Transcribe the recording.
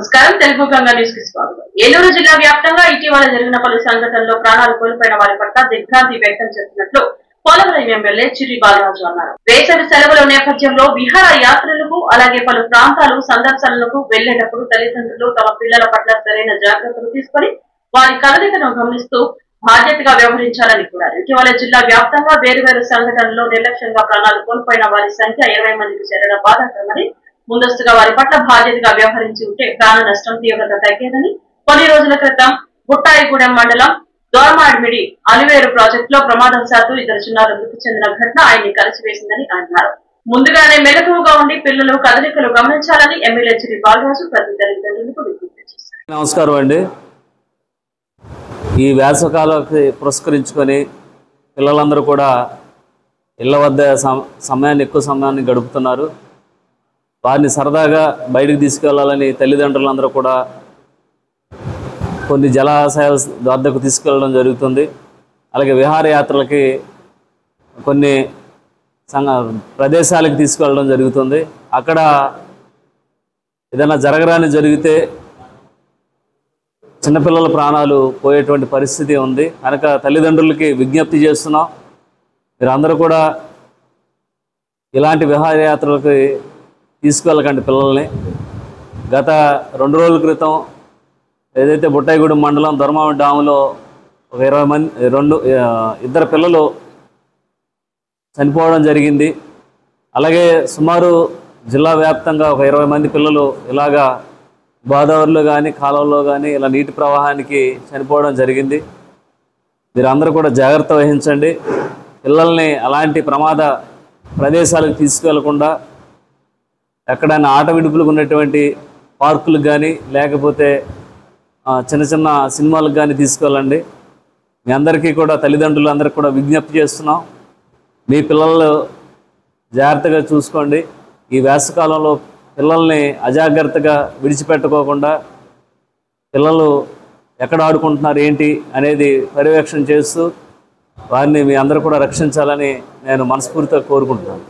నమస్కారం తెలుగు గంగా న్యూస్ కి స్వాగతం. ఏలూరు జిల్లా వ్యాప్తంగా ఇటీవల జరిగిన పలు సంఘటనల్లో ప్రాణాలు కోల్పోయిన వారి పట్ల దిగ్భ్రాంతి వ్యక్తం చేస్తున్నట్లు పోలవరం ఎమ్మెల్యే చిర్రి బాలరాజు అన్నారు. వేసవి సెలవుల నేపథ్యంలో విహార యాత్రలకు అలాగే పలు ప్రాంతాలు సందర్శనలకు వెళ్లేటప్పుడు తల్లిదండ్రులు తమ పిల్లల పట్ల సరైన జాగ్రత్తలు తీసుకుని వారి కదలికను గమనిస్తూ బాధ్యతగా వ్యవహరించాలని కోరారు. ఇటీవల జిల్లా వ్యాప్తంగా వేరువేరు సంఘటనల్లో నిర్లక్ష్యంగా ప్రాణాలు కోల్పోయిన వారి సంఖ్య 20 మందికి చేరడం బాధాకరమని, ముందస్తుగా వారి పట్ల బాధ్యతగా వ్యవహరించి ఉంటే ప్రాణ నష్టం తీవ్రత తగ్గేదని, కొన్ని రోజుల క్రితం బుట్టాయిగూడెం మండలం దోర్మాడిమిడి అలివేరు ప్రాజెక్టులో ప్రమాదవశాత్తు 2 చిన్నారులు మృతి చెందిన ఘటన ఆయన్ని కలిసివేసిందని అన్నారు. ముందుగానే మెలకువగా ఉండి పిల్లలు కదలికలు గమనించాలని ఎమ్మెల్యే చిర్రి బాలరాజు ప్రతి తల్లిదండ్రులకు విజ్ఞప్తి చేశారు. నమస్కారం అండి. ఈ వేసవికాలానికి పురస్కరించుకొని పిల్లలందరూ కూడా ఇళ్ల వద్ద ఎక్కువ సమయాన్ని గడుపుతున్నారు. వారిని సరదాగా బయటకు తీసుకెళ్లాలని తల్లిదండ్రులందరూ కూడా కొన్ని జలాశయాల వద్దకు తీసుకెళ్ళడం జరుగుతుంది. అలాగే విహారయాత్రలకి కొన్ని ప్రదేశాలకు తీసుకెళ్ళడం జరుగుతుంది. అక్కడ ఏదైనా జరగరాని జరిగితే చిన్నపిల్లల ప్రాణాలు పోయేటువంటి పరిస్థితి ఉంది. కనుక తల్లిదండ్రులకి విజ్ఞప్తి చేస్తున్నాం, మీరందరూ కూడా ఇలాంటి విహారయాత్రలకి తీసుకెళ్ళకండి పిల్లల్ని. గత 2 రోజుల క్రితం ఏదైతే బుట్టాయిగూడెం మండలం దొర్మామిడి డ్యాములో ఒక 2 పిల్లలు చనిపోవడం జరిగింది. అలాగే సుమారు జిల్లా వ్యాప్తంగా ఒక 20 మంది పిల్లలు ఇలాగా గోదావరిలో కానీ కాలువలో కానీ ఇలా నీటి ప్రవాహానికి చనిపోవడం జరిగింది. మీరందరూ కూడా జాగ్రత్త వహించండి. పిల్లల్ని అలాంటి ప్రమాద ప్రదేశాలకు తీసుకెళ్లకుండా ఎక్కడైనా ఆట విడుపులకు ఉన్నటువంటి పార్కులకు కానీ లేకపోతే చిన్న చిన్న సినిమాలకు కానీ తీసుకెళ్ళండి. మీ అందరికీ కూడా తల్లిదండ్రులందరికీ కూడా విజ్ఞప్తి చేస్తున్నాం, మీ పిల్లలు జాగ్రత్తగా చూసుకోండి. ఈ వేసవికాలంలో పిల్లల్ని అజాగ్రత్తగా విడిచిపెట్టుకోకుండా పిల్లలు ఎక్కడ ఆడుకుంటున్నారు ఏంటి అనేది పర్యవేక్షణ చేస్తూ వారిని మీ అందరూ కూడా రక్షించాలని నేను మనస్ఫూర్తిగా కోరుకుంటున్నాను.